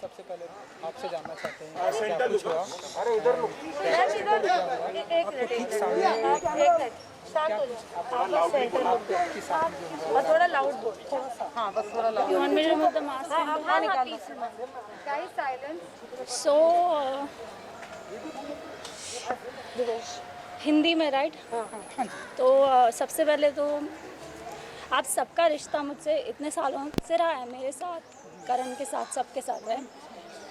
सबसे पहले आपसे जानना चाहते हैं क्या कुछ हुआ? और थोड़ा लाउड बोल। हाँ बस थोड़ा loud. You want me to remove the mask? हाँ निकाल दो। Guys, silence. So, हिंदी में राइट? तो सबसे पहले तो आप सबका रिश्ता मुझसे इतने सालों से रहा है, मेरे साथ, करण के साथ, सबके साथ है।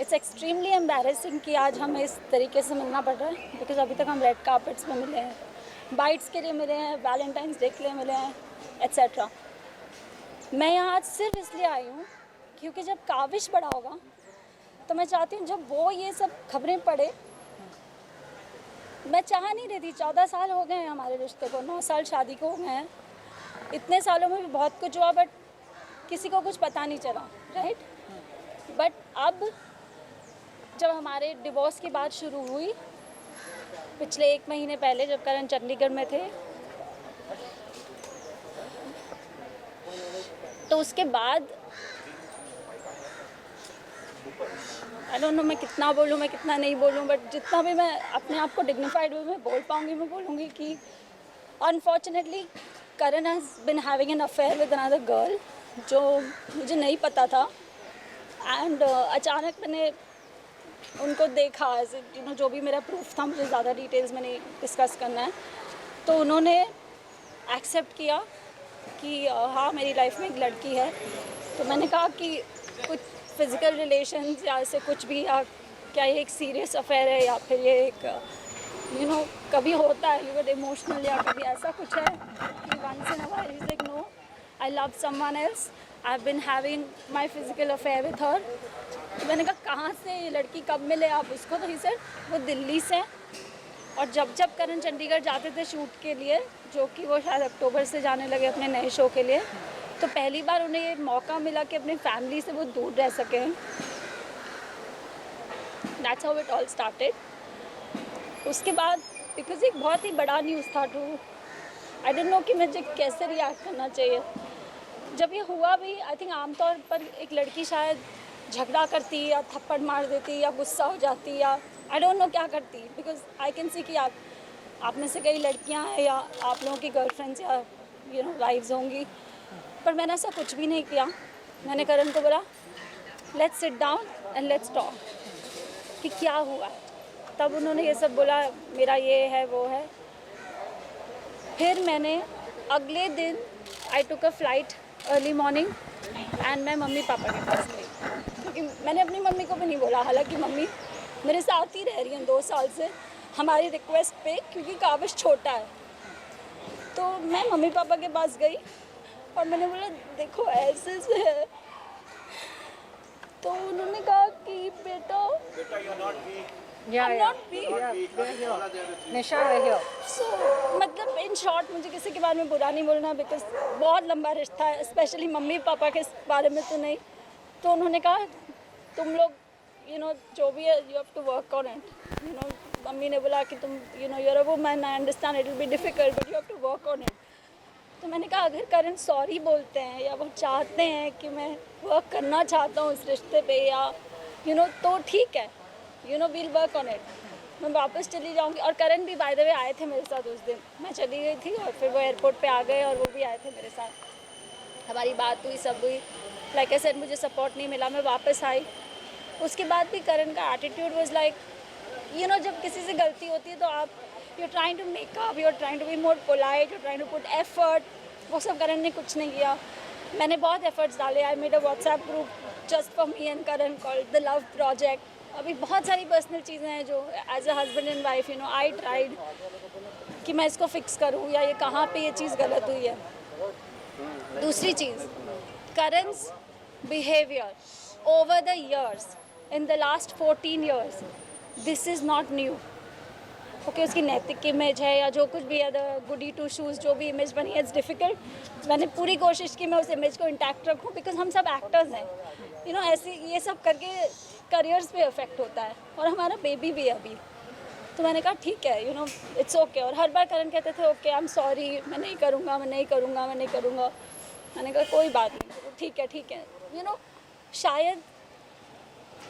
इट्स एक्सट्रीमली एम्बैरेसिंग कि आज हमें इस तरीके से मिलना पड़ रहा है, बिकॉज अभी तक हम रेड कार्पेट्स में मिले हैं, बाइट्स के लिए मिले हैं, वैलेंटाइंस डे के लिए मिले हैं, एट्सेट्रा। मैं यहाँ आज सिर्फ इसलिए आई हूँ क्योंकि जब काविश बड़ा होगा तो मैं चाहती हूँ जब वो ये सब खबरें पढ़े, मैं चाह नहीं रही थी, 14 साल हो गए हैं हमारे रिश्ते को, 9 साल शादी को हो गए हैं, इतने सालों में भी बहुत कुछ हुआ बट किसी को कुछ पता नहीं चला, राइट? बट अब जब हमारे डिवोर्स की बात शुरू हुई पिछले 1 महीने पहले, जब करण चंडीगढ़ में थे, तो उसके बाद आई डोंट नो मैं कितना बोलूँ, मैं कितना नहीं बोलूँ, बट जितना भी मैं अपने आप को डिग्निफाइड वे में बोल पाऊँगी मैं बोलूँगी कि unfortunately Karan has been having an affair with another girl, जो मुझे नहीं पता था। एंड अचानक मैंने उनको देखा, एज यू नो, जो भी मेरा प्रूफ था, मुझे ज़्यादा डिटेल्स में नहीं डिस्कस करना है, तो उन्होंने एक्सेप्ट किया कि हाँ मेरी लाइफ में एक लड़की है। तो मैंने कहा कि कुछ फिज़िकल रिलेशंस या ऐसे कुछ भी, या क्या ये एक सीरियस अफेयर है या फिर ये एक यू नो कभी होता है, यू गेट इमोशनल, या कभी ऐसा कुछ है कि once in a while he is like no I love someone else, I have been having my physical affair with her. तो मैंने कहा कहाँ से ये लड़की, कब मिले आप उसको? तो ही सेड वो दिल्ली से। और जब जब करण चंडीगढ़ जाते थे शूट के लिए, जो कि वो शायद अक्टूबर से जाने लगे अपने नए शो के लिए, तो पहली बार उन्हें ये मौका मिला कि अपनी फैमिली से वो दूर रह सकें। That's how it all started. उसके बाद बिकॉज एक बहुत ही बड़ा न्यूज़ था टू, आई डोंट नो कि मुझे कैसे रिएक्ट करना चाहिए। जब ये हुआ भी, आई थिंक आमतौर पर एक लड़की शायद झगड़ा करती या थप्पड़ मार देती या गुस्सा हो जाती या आई डोंट नो क्या करती, बिकॉज आई कैन सी कि आप में से कई लड़कियां हैं या आप लोगों की गर्लफ्रेंड्स या यू नो वाइफ्स होंगी, पर मैंने ऐसा कुछ भी नहीं किया। मैंने करण को बोला let's sit down and let's talk कि क्या हुआ है। तब उन्होंने ये सब बोला, मेरा ये है वो है। फिर मैंने अगले दिन I took a flight early morning and मैं मम्मी पापा के पास गई, क्योंकि मैंने अपनी मम्मी को भी नहीं बोला, हालांकि मम्मी मेरे साथ ही रह रही हैं 2 साल से हमारी रिक्वेस्ट पे, क्योंकि काविश छोटा है। तो मैं मम्मी पापा के पास गई और मैंने बोला देखो ऐसे से है। तो उन्होंने कहा कि बेटा I'm not weak. निशा है। So, मतलब इन शॉर्ट मुझे किसी के बारे में बुरा नहीं बोलना, बिकॉज बहुत लंबा रिश्ता है, स्पेशली मम्मी पापा के बारे में तो नहीं। तो उन्होंने कहा तुम लोग यू नो जो भी है you have to work on it, you know. Mummy ने बोला कि तुम you know your a woman, I understand it will be difficult but you have to work on it. तो मैंने कहा अगर करण सॉरी बोलते हैं या वो चाहते हैं कि मैं वर्क करना चाहता हूँ इस रिश्ते पे, या यू नो, तो ठीक है, you know we'll work on it, मैं वापस चली जाऊँगी। और करण भी बाय द वे आए थे मेरे साथ उस दिन, मैं चली गई थी और फिर वो एयरपोर्ट पे आ गए और वो भी आए थे मेरे साथ। हमारी बात हुई, सब हुई। लाइक आई सेड मुझे सपोर्ट नहीं मिला, मैं वापस आई। उसके बाद भी करण का attitude was like you know, जब किसी से गलती होती है तो आप you trying to make up, you are trying to be more polite, you trying to put effort. वो सब करण ने कुछ नहीं किया। मैंने बहुत एफर्ट्स डाले। I made a WhatsApp group just for me and Karan called the love project. अभी बहुत सारी पर्सनल चीज़ें हैं जो as a husband and wife you know I tried कि मैं इसको फिक्स करूँ या ये कहाँ पे ये चीज़ गलत हुई है। दूसरी चीज़, Karan's behaviour over the years, in the last 14 years, this is not new. Okay, उसकी नैतिक इमेज है या जो कुछ भी है, द गुडी टू शूज़ जो भी इमेज बनी है, इट्स डिफ़िकल्ट। मैंने पूरी कोशिश की मैं उस इमेज को इंटैक्ट रखूँ, बिकॉज हम सब एक्टर्स हैं, यू नो। ऐसे ये सब करके करियर्स पे इफेक्ट होता है और हमारा बेबी भी है अभी। तो मैंने कहा ठीक है, यू नो, इट्स ओके। और हर बार करण कहते थे ओके, आई एम सॉरी, मैं नहीं करूँगा, मैं नहीं करूँगा, मैं नहीं करूँगा। मैंने कहा कोई बात नहीं, ठीक है, ठीक है, यू नो। शायद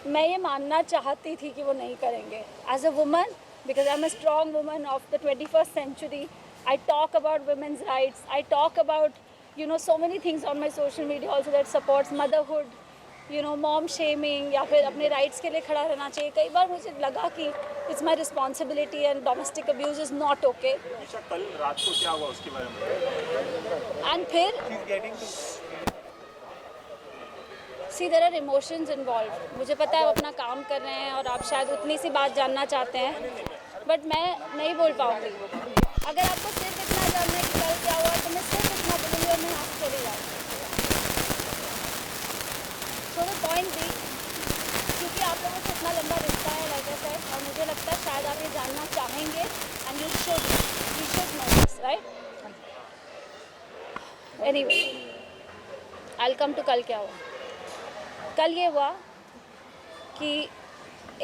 मैं ये मानना चाहती थी कि वो नहीं करेंगे. As a woman, because I am a strong woman of the 21st century, I talk about women's rights, I talk about, you know, so many things on my social media also that supports motherhood, you know, mom shaming, या फिर अपने rights के लिए खड़ा रहना चाहिए. कई बार मुझे लगा कि it's my responsibility and domestic abuse is not okay. Isha, कल रात को क्या हुआ उसके बारे में? And फिर She's getting to See, there are emotions involved. मुझे पता है आप अपना काम कर रहे हैं और आप शायद उतनी सी बात जानना चाहते हैं, बट मैं नहीं बोल पाऊँगी. अगर आपको सिर्फ इतना जानना है कि कल क्या हुआ तो मैं सिर्फ इतना बोलूँगी और मैं यहाँ से चली जाऊँगी. So the point भी, क्योंकि आप लोगों से इतना लंबा रिश्ता है like I said, और मुझे लगता है शायद आप ये जानना चाहेंगे and you should know this, right? Anyway, I'll come to कल क्या हुआ. कल ये हुआ कि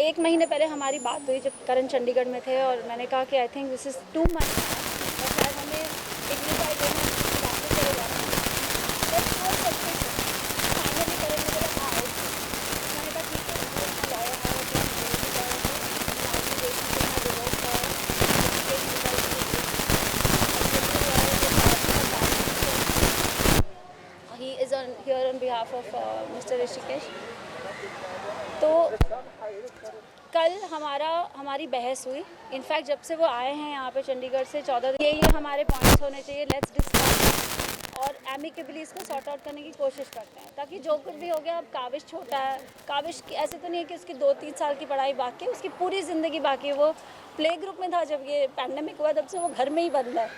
1 महीने पहले हमारी बात हुई जब करण चंडीगढ़ में थे, और मैंने कहा कि I think this is too much और शायद हमें डिग्निफाइड लेना बातें करे जाना है. फाइनली करण ने बोला हाँ. मैंने कहा ठीक है, lawyer he is on here on behalf of Mr. Rishikesh. तो कल हमारी बहस हुई. इनफैक्ट जब से वो आए हैं यहाँ पे चंडीगढ़ से 14 दिन, ये हमारे पॉइंट्स होने चाहिए, लेट्स डिस्कस और एमिकेबली इसको सॉर्ट आउट करने की कोशिश करते हैं, ताकि जो कुछ भी हो गया. अब काविश छोटा है, काविश की ऐसे तो नहीं है कि उसकी 2-3 साल की पढ़ाई बाकी है, उसकी पूरी ज़िंदगी बाकी है. वो प्ले ग्रुप में था जब ये पैंडेमिक हुआ, तब से वो घर में ही बंद है.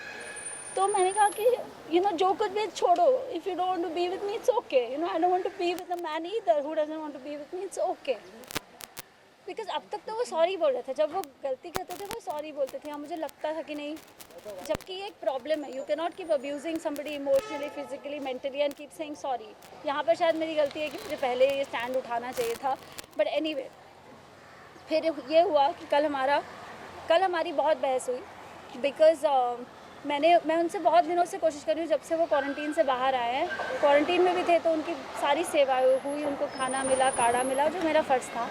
तो मैंने कहा कि यू नो जो कुछ भी छोड़ो, if you don't want to be with me it's okay, you know I don't want to be with a man either who doesn't want to be with me, it's okay. Because अब तक तो वो sorry बोल रहे थे, जब वो गलती करते थे वो सॉरी बोलते थे. हाँ, मुझे लगता था कि नहीं, जबकि ये एक प्रॉब्लम है. You can not keep abusing somebody emotionally, physically, mentally and keep saying sorry. यहाँ पर शायद मेरी गलती है कि मुझे पहले ये स्टैंड उठाना चाहिए था. बट एनीवे, फिर ये हुआ कि कल हमारी बहुत बहस हुई. बिकॉज मैं उनसे बहुत दिनों से कोशिश कर रही हूँ, जब से वो क्वारंटीन से बाहर आए हैं. क्वारंटीन में भी थे तो उनकी सारी सेवाएं हुई, उनको खाना मिला, काढ़ा मिला, जो मेरा फ़र्ज़ था.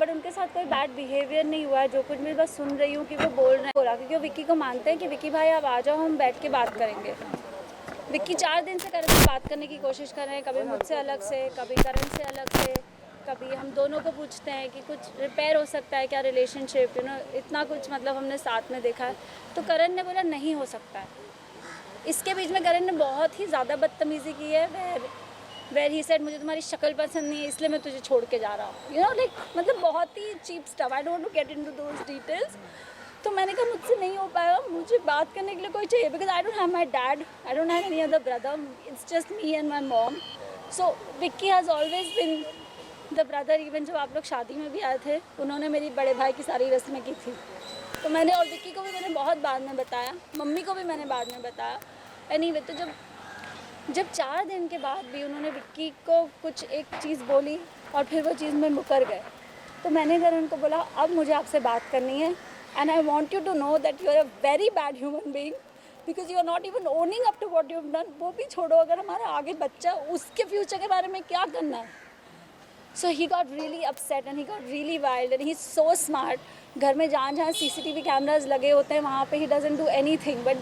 बट उनके साथ कोई बैड बिहेवियर नहीं हुआ है. जो कुछ मैं बस सुन रही हूँ कि वो बोल रहे हैं, बोला क्योंकि वो विक्की को मानते हैं कि विक्की भाई आप आ जाओ, हम बैठ के बात करेंगे. विक्की 4 दिन से करण से बात करने की कोशिश कर रहे हैं, कभी मुझसे अलग से, कभी करण से अलग से, कभी हम दोनों को पूछते हैं कि कुछ रिपेयर हो सकता है क्या रिलेशनशिप, यू नो, इतना कुछ मतलब हमने साथ में देखा है. तो करण ने बोला नहीं हो सकता है. इसके बीच में करण ने बहुत ही ज़्यादा बदतमीज़ी की है. वेर ही सेड मुझे तुम्हारी शक्ल पसंद नहीं है इसलिए मैं तुझे छोड़ के जा रहा हूँ, यू नो, लाइक मतलब बहुत ही cheap stuff. I don't want to get into those details. तो मैंने कहा मुझसे नहीं हो पाएगा, मुझे बात करने के लिए कोई चाहिए. Because I don't have my dad, I don't have any other brother, it's just me and my mom. So Vicky has always been the brother. Even जब आप लोग शादी में भी आए थे, उन्होंने मेरी बड़े भाई की सारी रस्में की थी. तो मैंने, और विक्की को भी मैंने बहुत बाद में बताया, मम्मी को भी मैंने बाद में बताया. एनीवे, तो जब 4 दिन के बाद भी उन्होंने विक्की को कुछ एक चीज़ बोली और फिर वो चीज़ में मुकर गए, तो मैंने करण को बोला अब मुझे आपसे बात करनी है and I want you to know that you are a very bad human being because you are not even owning up to what you have done. वो भी छोड़ो, अगर हमारा आगे बच्चा, उसके फ्यूचर के बारे में क्या करना है. So he got really upset and he got really wild and he is so smart. घर में जहाँ CCTV कैमराज लगे होते हैं वहाँ पे he doesn't do anything. But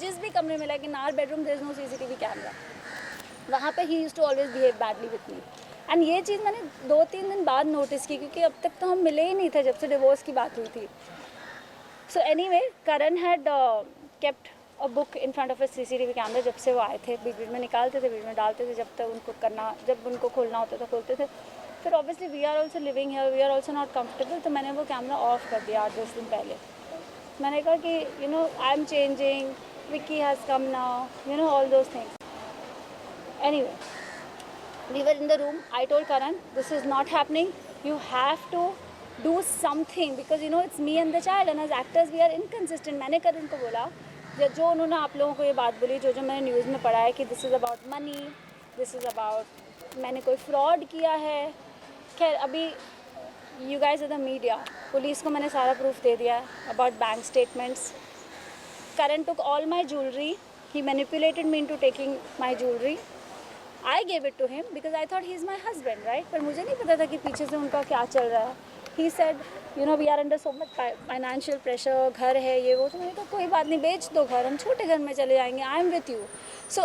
जिस भी कमरे में, like in our bedroom there is no CCTV camera, वहाँ पे he used to always behave badly with me. And ये चीज़ मैंने 2-3 दिन बाद नोटिस की, क्योंकि अब तक तो हम मिले ही नहीं थे जब से डिवोर्स की बात हुई थी. So anyway, Karan had kept a book in front of a CCTV camera. जब से वो आए थे, बीच बीच में निकालते थे, बीच में डालते थे, जब उनको खोलना होता था खोलते थे. फिर obviously we are also living here, we are also not comfortable. तो मैंने वो कैमरा ऑफ कर दिया 8-10 दिन पहले. मैंने कहा कि you know I am changing, Vicky has come now, you know, all those things. Anyway, we were in the room. I told Karan this is not happening, you have to do something because you know it's me and the child and as actors we are inconsistent. मैंने करण को बोला, जो उन्होंने आप लोगों को ये बात बोली, जो मैंने न्यूज़ में पढ़ा है कि this is about money, this is about मैंने कोई फ्रॉड किया है. खैर, अभी you guys are the media, police को मैंने सारा प्रूफ दे दिया about bank statements. Karan took all my jewellery, he manipulated me into taking my jewellery. I gave it to him because I thought he's my husband, right? पर मुझे नहीं पता था कि पीछे से उनका क्या चल रहा है. He said, you know, we are under so much financial pressure, घर है ये वो. तो मैंने कहा कोई बात नहीं, बेच दो घर, हम छोटे घर में चले जाएंगे. I am with you. So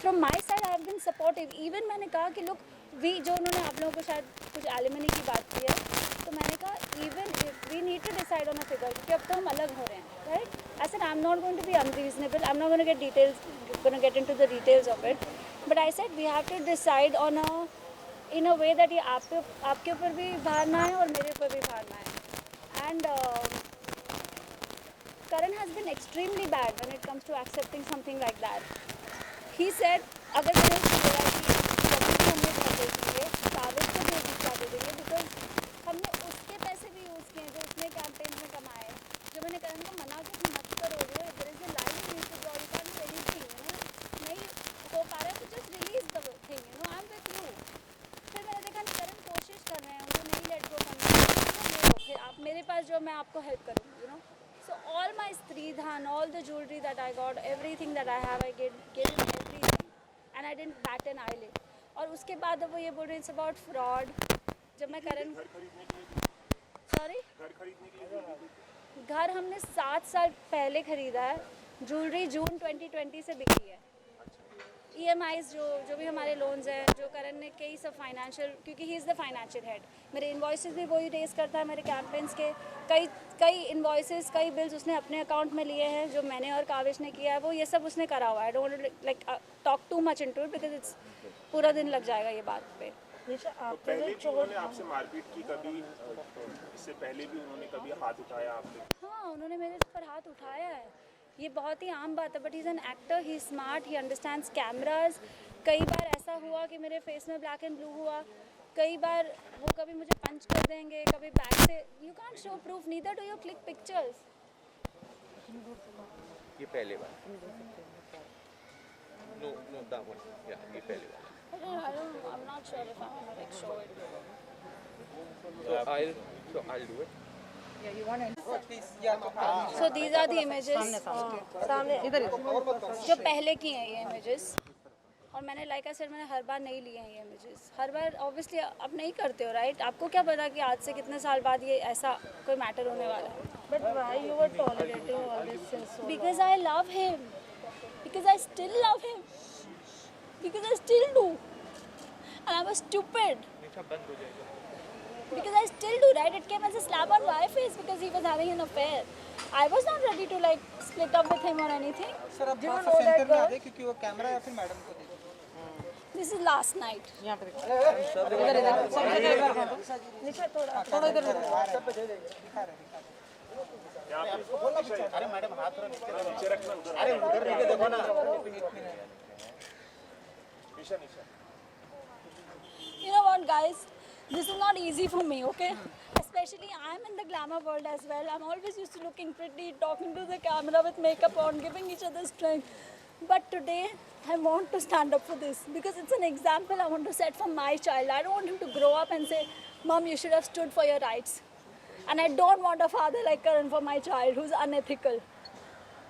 from my side I have been supportive. Even मैंने कहा कि look, जो उन्होंने आप लोगों को शायद कुछ एलिमनी की बात की है, तो मैंने कहा even if we need to decide on a figure, क्योंकि अब तो हम अलग हो रहे हैं, right? I said I'm not going to be unreasonable. I'm not going to get into the details of it. But I said we have to decide in a way that ये आपके ऊपर भी भार ना आए और मेरे ऊपर भी भार ना आए. And Karan has been extremely bad when it comes to accepting something like that. He said अगर मैंने उसको बोला कि हमने घर दे दिए, कागज को भी दिखा दे देंगे बिकॉज हमने उसके पैसे भी यूज़ किए जो उसने कैंपेन में कमाए. जो मैंने करण को मना कि मत करो, there is a line you need to draw, you can do anything, नहीं हो पा रहा है तो just release the thing, I am with you. फिर मैंने देखा करण कोशिश कर रहे हैं, उनको नहीं लेट गो करना, फिर आप मेरे पास जो मैं आपको हेल्प करूँगी. So all my stridhan, all the jewelry that I got, everything that I have, I gave him everything, and I didn't bat an eyelid. और उसके बाद वो ये बोल रहे हैं it's about fraud. जब मैं करण सॉरी घर हमने 7 साल पहले खरीदा है. ज्वेलरी जून 2020 से बिकी है. EMIs जो भी हमारे लोन्स हैं, जो करण ने कई सब फाइनेंशियल, क्योंकि he is the financial head, मेरे इन्वॉइसेस भी वही रेस करता है, मेरे कैंपेन्स के कई इन्वॉइसेस, कई बिल्स उसने अपने अकाउंट में लिए हैं जो मैंने और काविश ने किया है, वो ये सब उसने करा हुआ है. I don't like talk too much into it because it's पूरा दिन लग जाएगा ये बात पे. तो पहले भी उन्होंने आपसे मारपीट की कभी, इससे पहले भी उन्होंने कभी हाथ उठाया आप पे? हाँ, उन्होंने मेरे पर हाथ उठाया है, ये बहुत ही आम बात है. But he is an actor, he smart, he understands cameras. कई बार ऐसा हुआ कि मेरे फेस में ब्लैक एंड ब्लू हुआ, कई बार वो कभी मुझे पंच कर देंगे, कभी बैक से. You can't show proof, neither do you click pictures. ये पहले बार. Know that one. या ये पहले बार. I'm not sure if I'm gonna like show it. So I'll do it. So these are the images. सामने इधर जो पहले की हैं ये images. और मैंने लाइक आई सेड मैंने हर बार नहीं लिए हैं ये इमेजेस. हर बार ऑब्वियसली आप नहीं करते हो, राइट? आपको क्या पता कि आज से कितने साल बाद ये ऐसा कोई मैटर होने वाला है. But why you were tolerating all this since so long? Because I love him. Because I still love him. Because I still do. And I was stupid. Because I still do, right? It came as a slap on my face because he was having an affair. I was not ready to like split up with him or anything. Sir अब थोड़ा सा centre में आ जाए क्योंकि वो camera या फिर madam को दे. This is last night. यहाँ पे निशा थोड़ा इधर सब पे दे दे दिखा रहे. अरे मैडम हाथ थोड़ा नीचे रखना, अरे उधर नीचे देखो ना. You know what, guys? This is not easy for me, okay? Especially I'm in the glamour world as well. I'm always used to looking pretty, talking to the camera with makeup on, giving each other strength. But today, I want to stand up for this because it's an example I want to set for my child. I don't want him to grow up and say, Mom, you should have stood for your rights. And I don't want a father like Karan for my child who's unethical.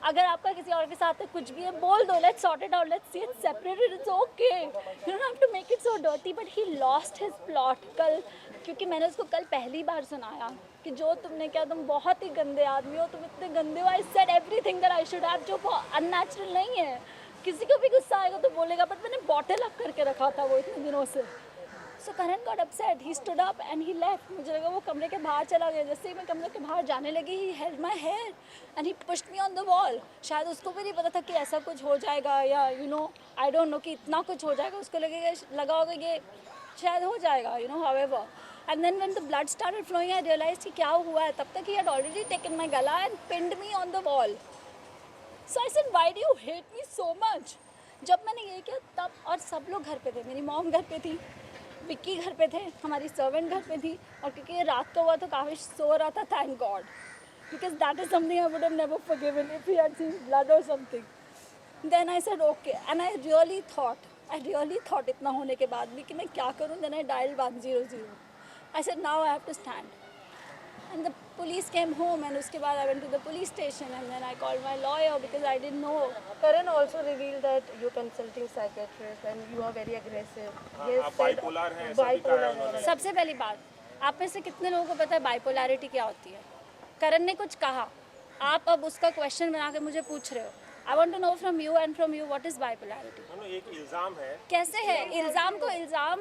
अगर आपका किसी और के साथ कुछ भी है बोल दो, let's sort it out, let's see it separated, it's okay. You don't have to make it so dirty. But he lost his plot कल, क्योंकि मैंने उसको कल पहली बार सुनाया कि जो तुमने किया, तुम बहुत ही गंदे आदमी हो, तुम इतने गंदे हो. I said everything that I should have, जो unnatural नहीं है. किसी को भी गुस्सा आएगा तो बोलेगा, बट मैंने बॉटल अप करके रखा था वो इतने दिनों से. So Karan got upset. He stood up and he left. मुझे लगा वो कमरे के बाहर चला गया. जैसे ही मैं कमरे के बाहर जाने लगी, he held my hair and he pushed me on the wall. शायद उसको भी नहीं पता था कि ऐसा कुछ हो जाएगा, या you know, I don't know कि इतना कुछ हो जाएगा. उसको लगा होगा ये शायद हो जाएगा, you know, however. And then when the blood started flowing, I realized कि क्या हुआ है. तब तक he had already taken my gala and pinned me on the wall. So I said, why do you hate me so much? जब मैंने ये किया तब, और सब लोग घर पे थे. मेरी मॉम घर पे थी, विक्की घर पे थे, हमारी सर्वेंट घर पे थी. और क्योंकि ये रात को हुआ तो काविश सो रहा था, thank God, because that is something I would have never forgiven if he had seen blood और something. Then I said okay, and I really thought इतना होने के बाद भी कि मैं क्या करूं. Then I dialled 100. I said now I have to stand. And the police came home, and उसके बाद I went to the police station, and then I called my lawyer because I didn't know. Karan also revealed that you're consulting psychiatrist and you are very aggressive. He has आप said bipolar हैं, ऐसा भी कहा है bipolar उन्होंने। है। सबसे पहली बात, आप में से कितने लोगों को पता है बाइपोलैरिटी क्या होती है? करण ने कुछ कहा, आप अब उसका क्वेश्चन बना के मुझे पूछ रहे हो। I want to know from you and from you what is bipolarity. उन्होंने एक इल्जाम है कैसे है? इल्ज़ाम को इल्ज़ाम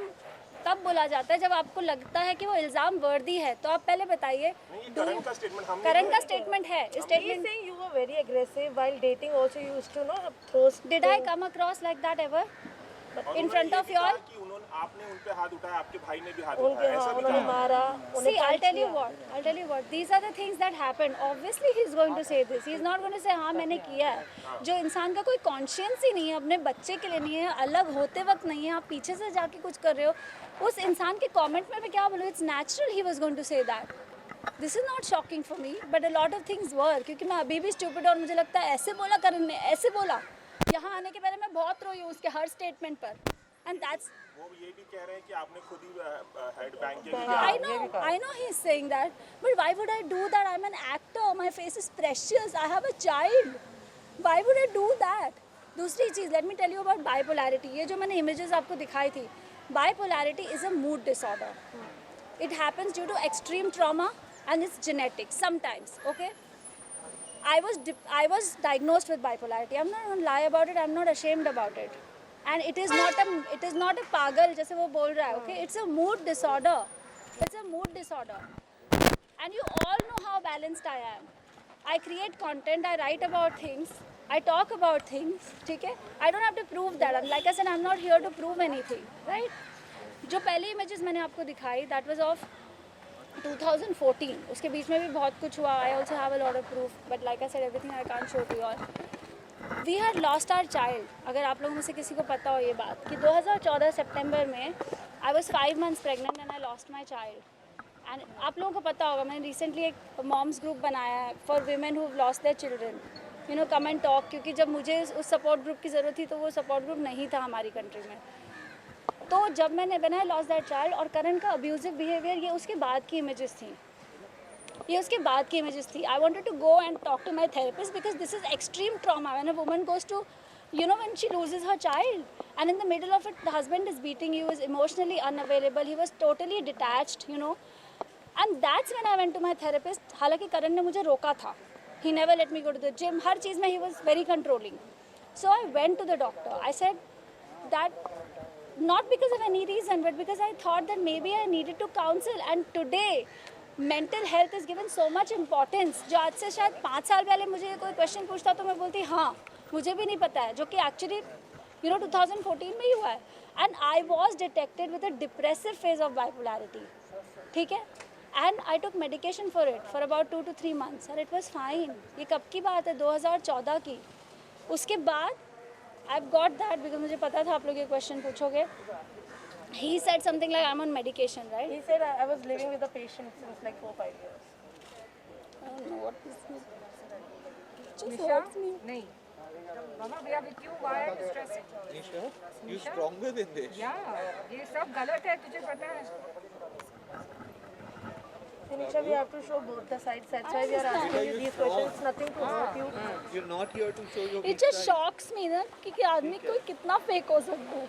तब बोला जाता है जब आपको लगता है कि वो इल्ज़ाम वर्दी है, तो आप पहले बताइए। करण का स्टेटमेंट हम करण का स्टेटमेंट है, He is statement. saying you were very aggressive while dating. Also, you used to throw. Did I come across like that ever? In front of you all? आपने उन पे हाथ उठाया, आपके भाई ने भी हाथ उनके उठाया, ऐसा हाँ भी उन्होंने कहा। मारा। See, I'll tell you what. These are the things that happened. Obviously, he's going to say this. He's not going to say हाँ मैंने किया है। जो इंसान का कोई कॉन्शियंस ही नहीं है, अपने बच्चे के लिए नहीं है, अलग होते वक्त नहीं है, आप पीछे से जाके कुछ कर रहे हो, उस इंसान के कमेंट में मैं क्या बोलूँ? It's natural he was going to say that. This is not shocking for me, but a lot of things were. क्योंकि मैं अभी भी stupid और मुझे लगता है ऐसे बोला करण ने, ऐसे बोला। यहाँ आने के पहले मैं बहुत रोई हूँ उसके हर स्टेटमेंट पर। And that's वो ये भी कह रहे हैं कि आपने खुद ही हेड बैंक के I know he's saying that, but why would I do that? I'm an actor. My face is precious. I have a child. Why would I do that? दूसरी चीज़, let me tell you about bipolarity. ये जो मैंने images आपको दिखाई थी, bipolarity is a mood disorder. It happens due to extreme trauma and it's genetic sometimes. Okay. I was diagnosed with bipolarity. I'm not going to lie about it. I'm not ashamed about it. And it is not a pagal जैसे वो बोल रहा है, okay? It's a mood disorder. It's a mood disorder. And you all know how balanced I am. I create content, I write about things, I talk about things, ठीक है? I don't have to prove that. And like I said, I'm not here to prove anything, right? जो पहले images मैंने आपको दिखाई, that was of 2014. उसके बीच में भी बहुत कुछ हुआ. I also have a lot of proof, but like I said, everything I can't show to you all. We had lost our child. अगर आप लोगों में से किसी को पता हो ये बात कि 2014 सितंबर में I was 5 months pregnant and I lost my child. And आप लोगों को पता होगा, मैंने recently एक moms group बनाया है for women who've lost their children. You know, come and talk. क्योंकि जब मुझे उस support group की ज़रूरत थी तो वो support group नहीं था हमारी country में. तो जब मैंने बनाया lost that child और करण का abusive behavior, ये उसके बाद की images थी. ये उसके बाद की images थी. I wanted to go and talk to my therapist because this is extreme trauma. When a woman goes to, you know, when she loses her child and in the middle of it, the husband is beating you, is emotionally unavailable, he was totally detached, you know. And that's when I went to my therapist. हालांकि करण ने मुझे रोका था. He never let me go to the gym. हर चीज़ में he was very controlling. So I went to the doctor. I said that not because of any reason, but because I thought that maybe I needed to counsel. And today, mental health is given so much importance. जो आज से शायद 5 साल पहले मुझे कोई question पूछता तो मैं बोलती हाँ मुझे भी नहीं पता है, जो कि एक्चुअली 2014 में ही हुआ है. And I was detected with a depressive phase of bipolarity. ठीक है? And I took medication for it for about 2 to 3 months and it was fine. ये कब की बात है? 2014 की. उसके बाद I've got that because मुझे पता था आप लोग ये क्वेश्चन पूछोगे. He said something like I'm on medication, right? He said I was living with a patient since like 4-5 years. I don't know what this means. Just Nisha? hurts me. नहीं. Mama, we are with you. Why are you stressing? Nisha, you stronger than this. Yeah, ये सब गलत है, तुझे पता है. Nisha, we have to show both the sides. That's why we are asking you these questions. Nothing to hurt you. You're not here to show your It weak just side. shocks me ना कि आदमी कोई कितना fake हो सकता है.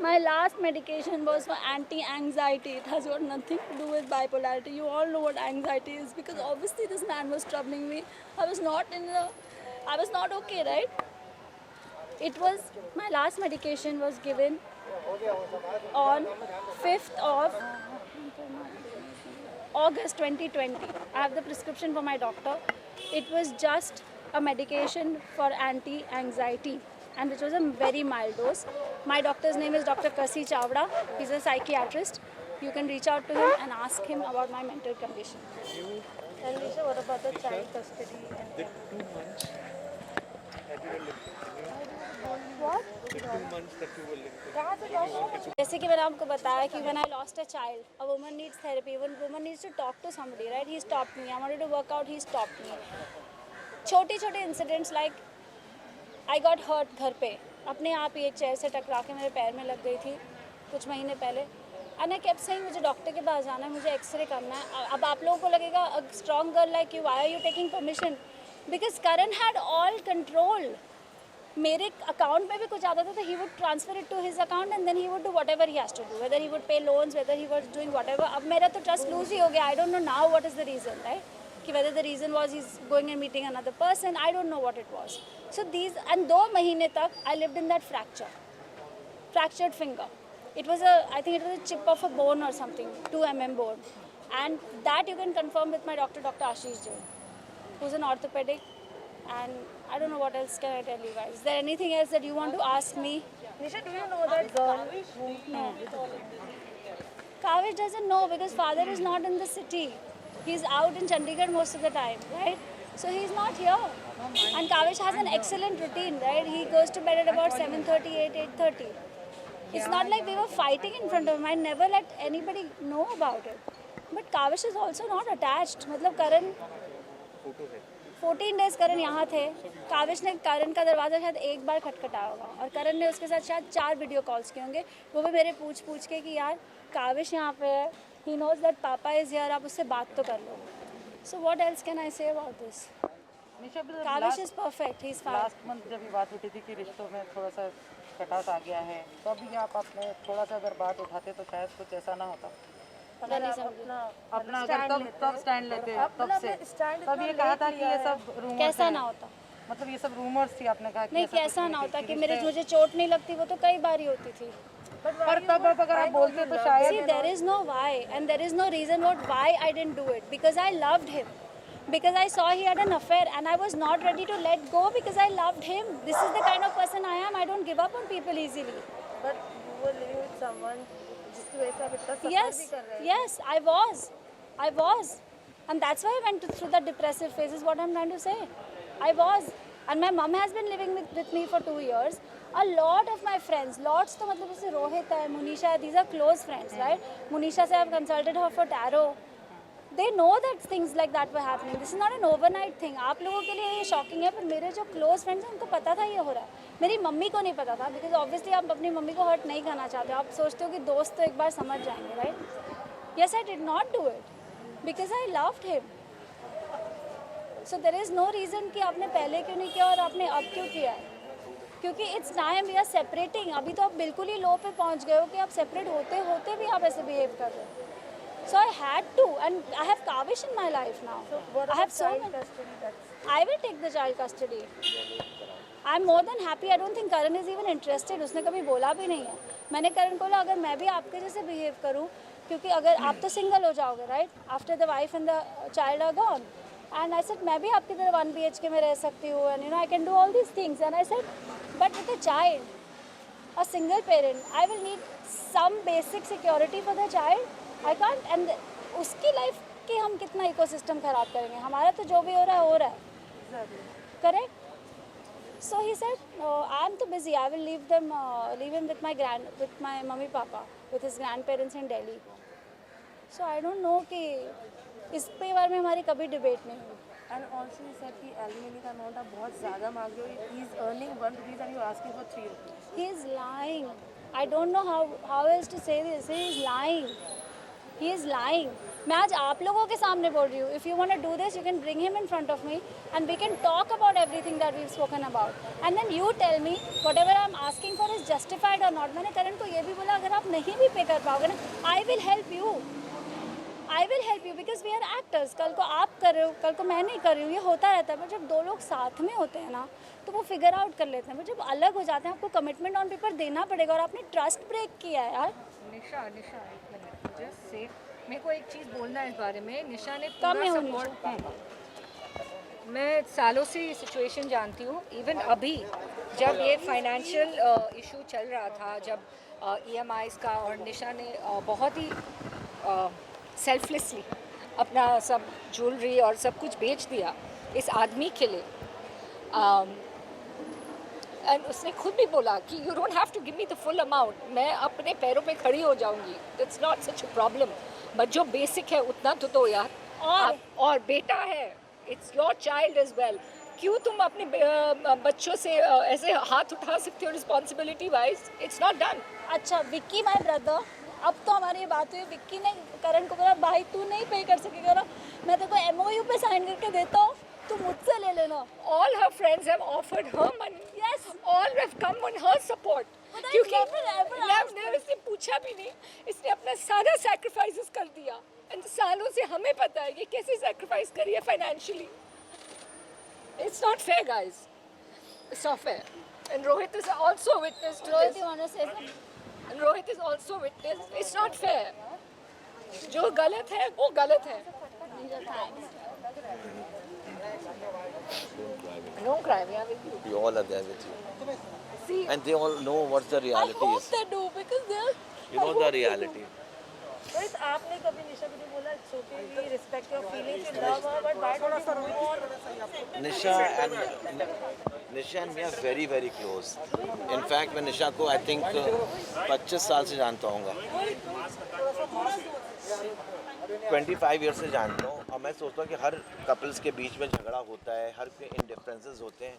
My last medication was for anti-anxiety. It has got nothing to do with bipolarity. You all know what anxiety is because obviously this man was troubling me. I was not okay, right? It was, my last medication was given on 5th of August 2020. I have the prescription from my doctor. It was just a medication for anti-anxiety, and which was a very mild dose. My doctor's name is Dr. Kasi Chavda. He's a psychiatrist. You can reach out to him and ask him about my mental condition. And Nisha, what about the child custody? The 2 months that you were living. What? The 2 months that you were living. जैसे कि मैंने आपको बताया कि when I lost a child, a woman needs therapy. When woman needs to talk to somebody, right? He stopped me. I wanted to work out. He stopped me. छोटे-छोटे incidents like I got hurt घर पे. अपने आप ही एक chair से टकरा के मेरे पैर में लग गई थी कुछ महीने पहले. एंड आई केप्ट सेइंग मुझे डॉक्टर के पास जाना है, मुझे एक्सरे करना है. अब आप लोगों को लगेगा a strong girl like you, why are you taking permission? Because Karan had all control. मेरे अकाउंट में भी कुछ आता था तो he would transfer it to his account and then he would do whatever he has to do, whether he would pay loans, whether he was doing whatever. अब मेरा तो ट्रस्ट लूज ही हो गया. I don't know now what is the reason, right? कि whether the reason was he's going and meeting another person, I don't know what it was. So these, and 2 महीने तक I lived in that fractured finger. It was I think it was a chip of a bone or something, 2 mm bone, and that you can confirm with my doctor, Dr. Ashish Jain, who's an orthopedic, and I don't know what else can I tell you guys. Is there anything else that you want to ask me? Nisha, do you know that girl? No. Kavish doesn't know because father is not in the city. He's out in Chandigarh most of the time, right? So he's not here. And Kavish has an excellent routine, right? He goes to bed at about 7:30, 8:30. It's not like we were fighting in front of him. I never let anybody know about it. But Kavish is also not attached. मतलब करण 14 days करण यहाँ थे. काविश ने करण का दरवाज़ा शायद एक बार खटखटाया होगा और करण ने उसके साथ शायद 4 वीडियो कॉल्स किए होंगे. वो भी मेरे पूछ के कि यार काविश यहाँ पे है, he knows that पापा is here, आप उससे बात तो कर लो. So what else can I say about this? Kaavish is perfect, he's fine. Last month जब ये बात उठी थी कि रिश्तों में थोड़ा सा खटास आ गया है, तो अभी आप अपने थोड़ा सा अगर बात उठाते तो शायद कुछ ऐसा ना होता. अपना अगर तब स्टैंड लेते तब से, तब ये कहा था कि ये सब रूमर्स कैसा ना होता, मतलब ये सब रूमर्स थी, आपने कहा कि नहीं कैसा ना होता कि मुझे चोट नहीं लगती, वो तो कई बार ही होती थी. पर तब अब अगर आप बोलते तो शायद. See, there is no why and there is no reason why I didn't do it, because I loved him, because I saw he had an affair and I was not ready to let go because I loved him. This is the kind of person I am. I don't give up on people easily. But you were living with someone जिसकी वजह से आप इतना सफर Yes, भी कर रहे हैं. yes, I was, and that's why I went through the depressive phase. Is what I'm trying to say. I was, and my mom has been living with me for 2 years. A lot of my friends, lots तो मतलब जैसे रोहित है, मुनीशा है, these are close friends, right? Munisha से I've consulted her for tarot. They know that things like that were happening. This is not an overnight thing. आप लोगों के लिए ये shocking है, पर मेरे जो close friends हैं उनको पता था ये हो रहा है. मेरी मम्मी को नहीं पता था, because obviously आप अपनी मम्मी को hurt नहीं करना चाहते. आप सोचते हो कि दोस्त तो एक बार समझ जाएंगे, right? Yes, I did not do it because I loved him. So there is no reason कि आपने पहले क्यों नहीं किया और आपने अब क्यों किया है. क्योंकि it's time we are separating. अभी तो आप बिल्कुल ही लो पे पहुंच गए हो कि आप सेपरेट होते भी आप ऐसे बिहेव कर रहे हो. So I had to, and I have Kavish in my life now. I have so I will take the child custody. I am more than happy. I don't think Karan is even interested. उसने कभी बोला भी नहीं है. मैंने करण को बोला अगर मैं भी आपके जैसे बिहेव करूँ, क्योंकि अगर आप तो सिंगल हो जाओगे, right, after the wife and the child are gone. And I said मैं भी आपकी तरह 1 BHK में रह सकती हूँ, and you know I can do all these things. And I said but with a child, a single parent, I will need some basic security for the child. I can't. And उसकी life की हम कितना ecosystem खराब करेंगे. हमारा तो जो भी हो रहा है correct. So he said I am too busy. I will leave him with my mummy papa, with his grandparents in Delhi. So I don't know कि इस पे बारे में हमारी कभी डिबेट नहीं हुई. And also he said कि alimony का amount आप बहुत ज़्यादा मांग रहे हो. He is earning 1 rupees and you are asking for 3 rupees. He is lying. I don't know how else to say this. He is lying. He is lying. मैं आज आप लोगों के सामने बोल रही हूँ. If you want to do this, you can bring him in front of me and we can talk about everything that we've spoken about. And then you tell me whatever I'm asking for is justified or not. मैंने करण को ये भी बोला अगर आप नहीं भी पे कर पाओगे ना, I will help you. I will help you because we are actors. कल को आप कर रहे हो, कल को मैं नहीं कर रही हूँ, ये होता रहता है. पर जब 2 लोग साथ में होते हैं ना तो वो फिगर आउट कर लेते हैं. पर जब अलग हो जाते हैं आपको कमिटमेंट ऑन पेपर देना पड़ेगा और आपने ट्रस्ट ब्रेक किया है यार. निशा एक मिनट, जस्ट से मेरे को एक चीज़ बोलना है इस बारे में. निशा ने कम है पूरा सपोर्ट. मैं सालों से ये सिचुएशन जानती हूँ. इवन अभी जब ये फाइनेंशियल इशू चल रहा था, जब EMIs का, और निशा ने बहुत ही सेल्फलेसली अपना सब ज्वेलरी और सब कुछ बेच दिया इस आदमी के लिए. एंड उसने खुद भी बोला कि you don't have to give me the full amount, मैं अपने पैरों पे खड़ी हो जाऊंगी, it's not such a problem, but जो बेसिक है उतना तो यार. और बेटा है, it's your child as well. क्यों तुम अपने बच्चों से ऐसे हाथ उठा सकते हो responsibility wise? It's not done. अच्छा विक्की माय ब्रदर, अब तो हमारी ये बात हुई, विक्की ने करण को बोला भाई तू नहीं पे कर सकेगा ना, मैं तेरे को MOU पे साइन करके देता हूँ, तू मुझसे ले लेना। All her friends have offered her money. Yes. All have come on her support. But I क्योंकि never asked ने इससे पूछा भी नहीं, इसने अपना सारा sacrifices कर दिया। And सालों से हमें पता है ये कैसे sacrifice करी है financially. It's not fair, guys. It's not fair. And Rohit is also witness to Rohit, this. you want to say something? And Rohit is also witness. It's not fair. जो गलत है वो गलत है. Don't cry, we are with you. We all are there with you. See, And they all know what the I reality hope is. they do because they're. You know the reality. Rohit, आपने कभी निशा को नहीं बोला it's okay, we respect your feelings, you love her, but why don't you move on? Nisha and me are very very close. In fact, मैं निशा को I think 25 साल से जानता हूँगा. 25 ईयर से जानता हूँ और मैं सोचता हूँ कि हर कपल्स के बीच में झगड़ा होता है, हर के इंडिफरेंसेस होते हैं,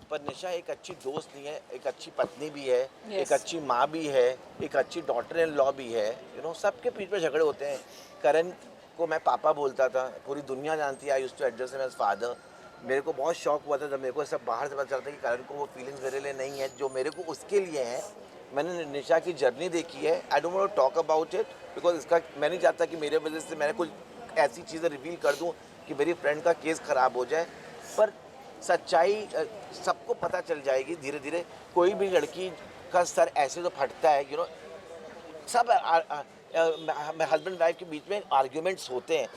पर निशा एक अच्छी दोस्त नहीं है, एक अच्छी पत्नी भी है, एक अच्छी माँ भी है, एक अच्छी डॉटर इन लॉ भी है. सबके बीच में झगड़े होते हैं. करण को मैं पापा बोलता था, पूरी दुनिया जानती है, I used to address him as father. मेरे को बहुत शौक हुआ था जब मेरे को सब बाहर से पता चलता कि करण को वो फीलिंग्स मेरे लिए नहीं है जो मेरे को उसके लिए है. मैंने निशा की जर्नी देखी है. I don't want to talk about it because इसका मैं नहीं चाहता कि मेरे वजह से मैंने कुछ ऐसी चीज़ें रिवील कर दूं कि मेरी फ्रेंड का केस ख़राब हो जाए. पर सच्चाई सबको पता चल जाएगी धीरे धीरे. कोई भी लड़की का सर ऐसे तो फटता है, सब हस्बैंड वाइफ के बीच में आर्ग्यूमेंट्स होते हैं,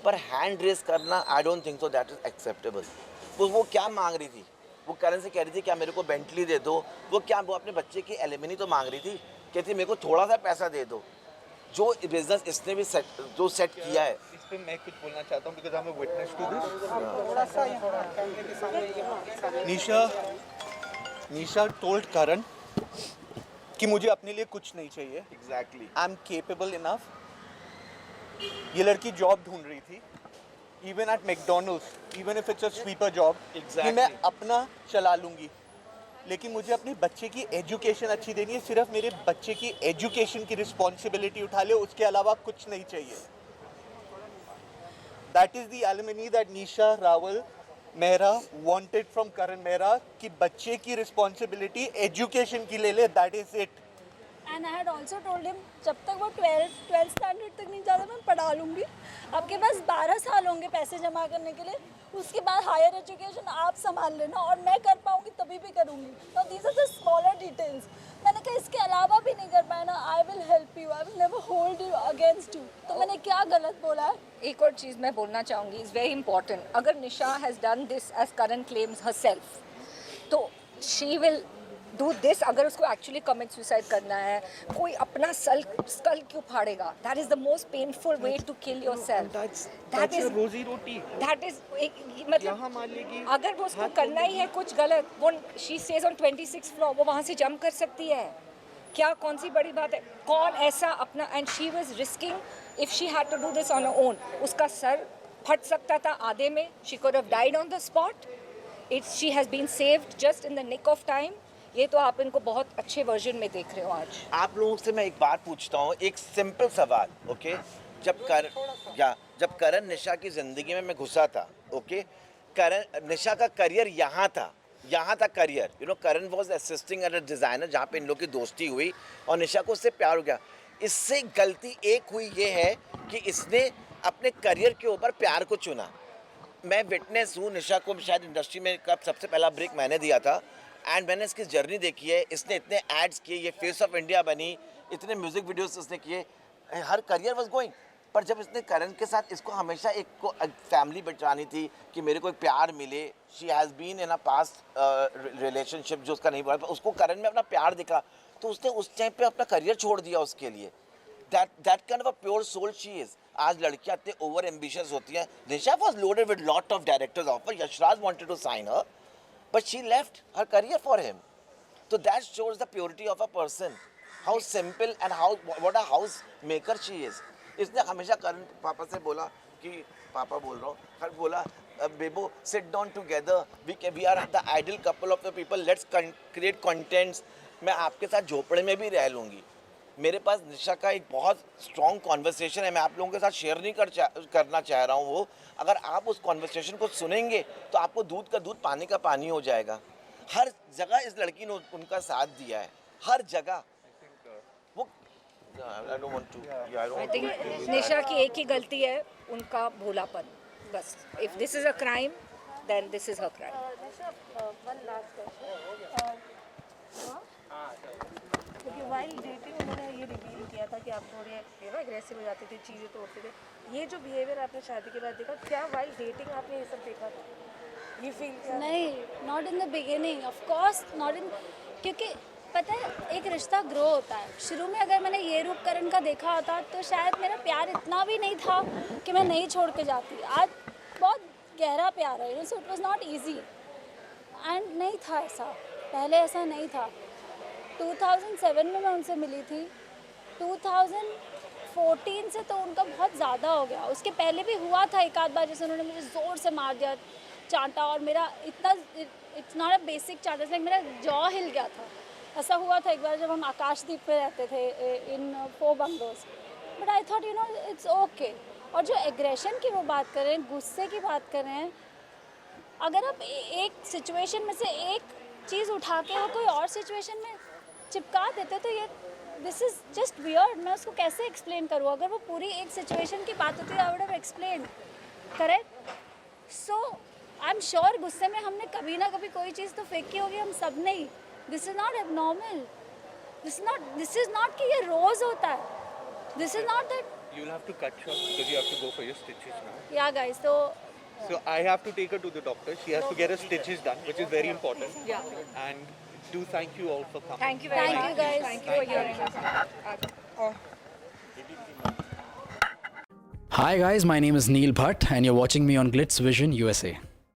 पर हैंड रेस करना आई don't think so that is acceptable. वो क्या मांग रही थी? वो करण से कह रही थी क्या मेरे को बेंटली दे दो. वो अपने बच्चे की एलिमनी तो मांग रही थी, कहती मेरे को थोड़ा सा पैसा दे दो. जो बिजनेस इसने भी सेट किया है. इस पे मैं कुछ बोलना चाहता हूँ because I am a witness to this. थोड़ा सा यहाँ कैमरे के सामने निशा टोल्ड करण कि मुझे अपने लिए कुछ नहीं चाहिए. Exactly. I am capable enough. ये लड़की जॉब ढूंढ रही थी, even at McDonald's, even if it's a sweeper job, कि मैं अपना चला लूँगी, लेकिन मुझे अपने बच्चे की एजुकेशन अच्छी देनी है. सिर्फ मेरे बच्चे की एजुकेशन की रिस्पॉन्सिबिलिटी उठा ले, उसके अलावा कुछ नहीं चाहिए. That is the alimony that Nisha Rawal Mehra wanted from Karan Mehra, कि बच्चे की रिस्पॉन्सिबिलिटी एजुकेशन की ले ले. That is it. And I had also told him जब तक वो 12th स्टैंडर्ड तक नहीं जाता मैं पढ़ा लूँगी. आपके पास 12 साल होंगे पैसे जमा करने के लिए, उसके बाद हायर एजुकेशन आप संभाल लेना और मैं कर पाऊँगी तभी भी करूँगी. तो these are the smaller details. मैंने कहा इसके अलावा भी नहीं कर पाया ना, I will help you, I will never hold you against you. तो मैंने क्या गलत बोला है? एक और चीज़ मैं बोलना चाहूँगी, इज़ वेरी इंपॉर्टेंट. अगर Nisha has done this as Karan claims herself, तो शी विल डू दिस. अगर उसको एक्चुअली कमिट सुसाइड करना है, कोई अपना स्कल क्यों फाड़ेगा? That is the most painful way to kill yourself. That is रोजी रोटी. दैट इज मतलब मान लेगी अगर वो उसको करना ही है कुछ गलत, वो she says on 26th floor, वो वहाँ से जंप कर सकती है. क्या कौन सी बड़ी बात है? कौन ऐसा अपना, and she was risking if she had to do this on her own. उसका सर फट सकता था आधे में. She could have died on the spot. She has been saved just in the nick of time. ये तो आप इनको बहुत अच्छे वर्जन में देख रहे हो आज. आप लोगों से मैं एक बात पूछता हूँ, एक सिंपल सवाल. ओके, जब करण निशा की ज़िंदगी में मैं घुसा था, ओके, करण निशा का करियर यहाँ था career. Karan was assisting at a designer जहाँ पे इन लोग की दोस्ती हुई और निशा को उससे प्यार हो गया. इससे गलती एक हुई ये है कि इसने अपने करियर के ऊपर प्यार को चुना. मैं विटनेस हूँ. निशा को शायद इंडस्ट्री में कब सबसे पहला ब्रेक मैंने दिया था, एंड मैंने इसकी जर्नी देखी है. इसने इतने एड्स किए, ये फेस ऑफ इंडिया बनी, इतने म्यूज़िक वीडियोस इसने किए, हर करियर वाज गोइंग. पर जब इसने करण के साथ, इसको हमेशा एक फैमिली बचानी थी कि मेरे को एक प्यार मिले. She has been in a past relationship जो उसका नहीं बढ़ा, उसको करण में अपना प्यार दिखा, तो उसने उस टाइम पे अपना करियर छोड़ दिया उसके लिए. That kind of a pure soul she is. आज लड़कियाँ इतने ओवर एम्बिशियस होती हैं. Nisha was loaded with lot of directors offer. Yashraj wanted to sign her, but she left her career for him. So that shows the purity of a person, how simple and what a house maker she is. इसने हमेशा करण पापा से बोला कि पापा बोल रहा हूँ, हर बोला बेबो sit down together, we are the ideal couple of the people, let's create contents. मैं आपके साथ झोपड़े में भी रह लूँगी. मेरे पास निशा का एक बहुत स्ट्रॉन्ग कॉन्वर्सेशन है, मैं आप लोगों के साथ शेयर नहीं करना चाह रहा हूँ वो। अगर आप उस कॉन्वर्सेशन को सुनेंगे तो आपको दूध का दूध पानी का पानी हो जाएगा। हर जगह इस लड़की ने उनका साथ दिया है, हर जगह। वो I don't want to, yeah, I don't I want to. Think Nisha की एक ही गलती है, उनका भोलापन, बस। If this is a crime then this is her crime. One last question, क्योंकि वाइल डेटिंग उन्होंने ये रिवील किया था कि आप थोड़े एग्रेसिव हो जाते थे, चीज़ें तोड़ते थे। ये जो बिहेवियर आपने शादी के बाद देखा, क्या वाइल डेटिंग आपने ये सब देखा था? ये फील किया? नहीं, not in the beginning, of course not in, क्योंकि पता है एक रिश्ता ग्रो होता है। शुरू में अगर मैंने ये रूप करण का देखा होता तो शायद मेरा प्यार इतना भी नहीं था कि मैं नहीं छोड़ के जाती। आज बहुत गहरा प्यार है, so it was not easy and नहीं था ऐसा, पहले ऐसा नहीं था। 2007 में मैं उनसे मिली थी, 2014 से तो उनका बहुत ज़्यादा हो गया। उसके पहले भी हुआ था एक आध बार, जैसे उन्होंने मुझे ज़ोर से मार दिया, चांटा, और मेरा इतना, इट्स नॉट अ बेसिक चांटा, लाइक मेरा जॉ हिल गया था। ऐसा हुआ था एक बार जब हम आकाशदीप पे रहते थे इन 4 bungalows, but I thought it's okay. और जो एग्रेशन की वो बात कर रहे हैं, गुस्से की बात कर रहे हैं, अगर आप एक सिचुएशन में से एक चीज़ उठा के वो कोई और सिचुएशन में चिपका देते तो ये दिस इज़ जस्ट वियर्ड। मैं उसको कैसे एक्सप्लेन करूँ? अगर वो पूरी एक सिचुएशन की बात होती है, आई would have explain, correct? So I am sure गुस्से में हमने कभी ना कभी कोई चीज़ तो फेंकी होगी हम सब ने ही। This is not abnormal, this is not कि ये रोज़ होता है, this is not that. You'll have to cut short because you have to go for your stitches now. या गाइस, तो So I have to take her to the doctor. She has to get her stitches done, which is very important. Yeah. And do thank you all for coming. Thank you very Thank much you, guys. Thank you for hearing us. Hi guys, my name is Neil Bhatt and you're watching me on Glitz Vision USA.